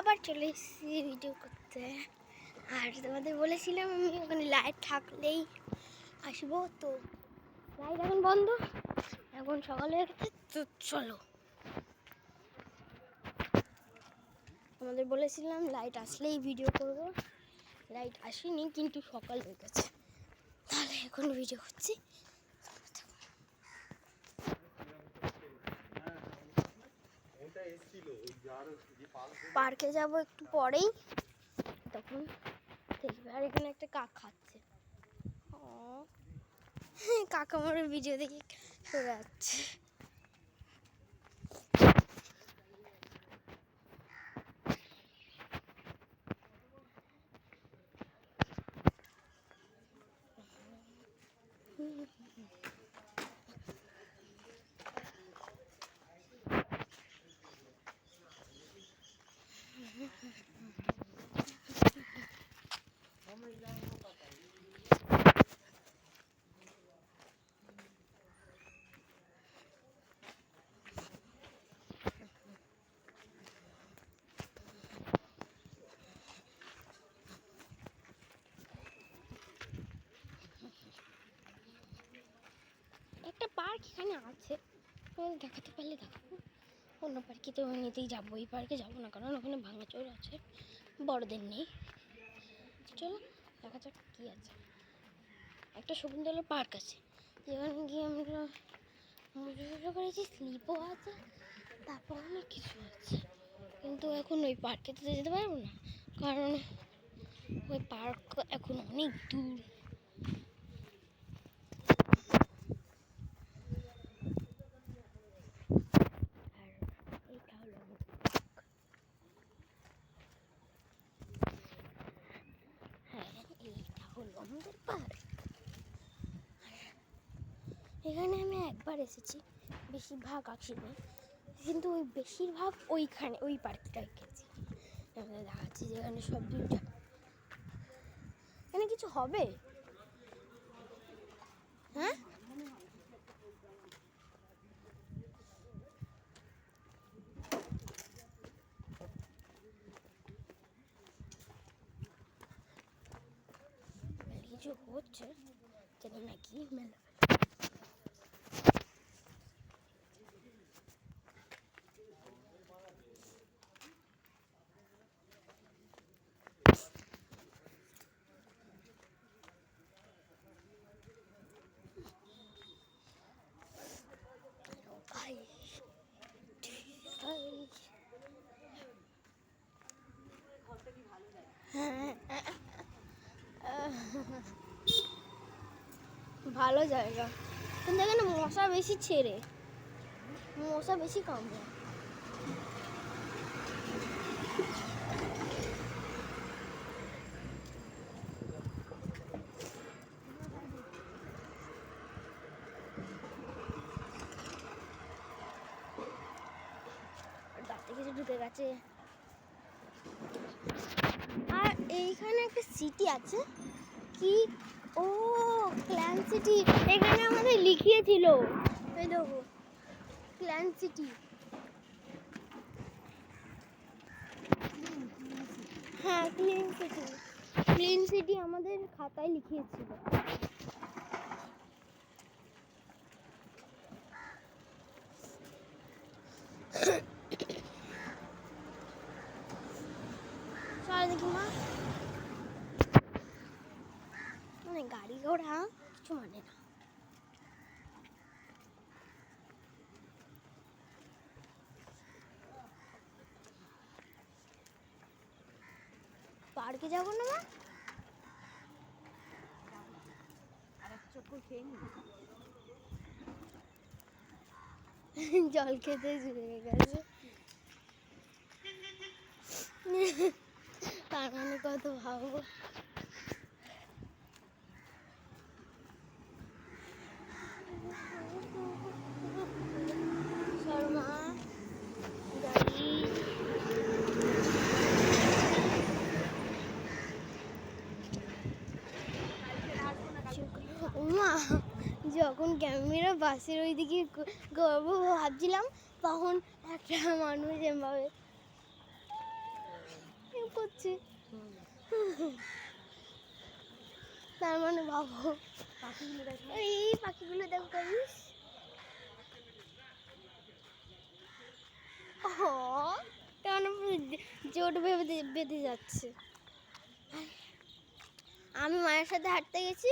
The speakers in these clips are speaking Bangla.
আবার চলে এসেছি ভিডিও করতে। আর তোমাদের বলেছিলাম আমি ওখানে লাইট থাকলেই আসবো, তো লাইট এখন বন্ধ, এখন সকাল হয়ে গেছে। তো চলো, তোমাদের বলেছিলাম লাইট আসলেই ভিডিও করব। লাইট আসেনি কিন্তু সকাল হয়ে গেছে, তাহলে এখন ভিডিও করছি। পার্কে যাব একটু পরেই, তখন দেখবে। আর এখানে একটা কাক খাচ্ছে, কাকা আমার ভিডিও দেখে সরে যাচ্ছে। একটা পার্ক এখানে আছে, দেখাতে পারলে দেখাবো। অন্য পার্কে তো এমনিতেই যাবো, এই পার্কে যাবো না, কারণ ওখানে ভাঙাচোর আছে, বড়দের নেই। চলো দেখা যাক কি আছে। একটা শকুন্তলা পার্ক আছে, যেখানে গিয়ে আমরা মজা করেছি, স্লিপও আছে, তারপর অনেক কিছু আছে। কিন্তু এখন ওই পার্কে তো যেতে পারবো না, কারণ ওই পার্ক এখন অনেক দূর। আমাদের পার্ক, এখানে আমি একবার এসেছি, বেশিরভাগ আসিনি, কিন্তু ওই বেশিরভাগ ওইখানে ওই পার্কটায় গেছি। আমাদের দেখাচ্ছি যেখানে সব দুইটা, এখানে কিছু হবে। হ্যাঁ, কিছু হচ্ছে জানি না কি মেলা। ভালো জায়গা, কিন্তু এখানে মশা বেশি ছেড়ে, মশা বেশি কামড়ায়। দাঁতে কিছু ঢুকে গেছে। আর এইখানে একটা সিটি আছে, কি ও ক্ল্যান সিটি, এখানে আমাদের লিখিয়েছিল, এই দেখো ক্ল্যান সিটি। হ্যাঁ, ক্লিন সিটি, ক্লিন সিটি আমাদের খাতায় লিখিয়েছিল। চল দেখি মা, মানে গাড়ি ঘোড়া কিছু মানে না। পার্কে যাবো না মা, জল খেতে শুয়ে গেছে, তার মানে কত ভাবো। শর্মা গাড়ি, মা যখন ক্যামেরা বাসের ওইদিকে ভাবছিলাম, তখন একটা মানুষ এভাবে যাচ্ছে। তার মানে ভাবো এই পাখিগুলো দেখো গাইস। কেমন জোট বেঁধে যাচ্ছে। আমি মায়ের সাথে হাঁটতে গেছি,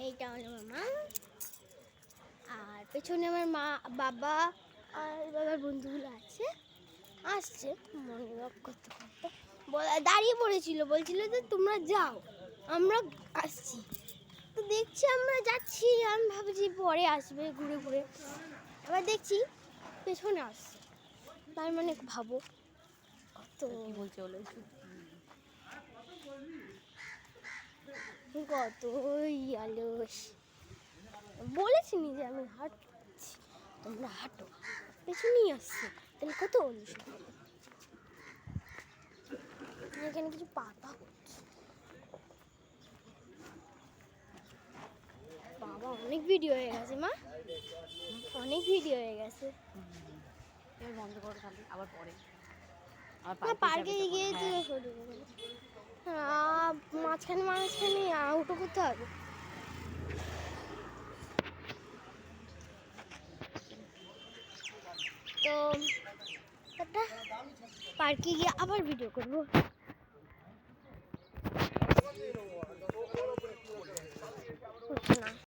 এইটা হলো আমার মা, আর পেছনে আমার মা, বাবা আর বাবার বন্ধুগুলো আসছে মর্নিং ওয়াক করতে করতে। দাঁড়িয়ে পড়েছিল, বলছিল যে তোমরা যাও আমরা আসছি। তো দেখছি আমরা যাচ্ছি, আমি ভাবছি পরে আসবে ঘুরে ঘুরে, এবার দেখছি পেছনে আসছে। তার মানে ভাবো কত বলছে বলে কত অলস। বলেছি নি যে আমি হাঁটছি, তোমরা হাঁটো, পেছনেই আসছে, তাহলে কত অলস। এখানে কিছু পাতা হচ্ছে। বাবা অনেক ভিডিও হয়ে গেছে মা, অনেক ভিডিও হয়ে গেছে। এবার বন্ধ করো তাহলে, আবার পরে পার্কে গিয়ে তো মাঝখানে আউটও করতে হবে। তো একটা পার্কে গিয়ে আবার ভিডিও করবো। না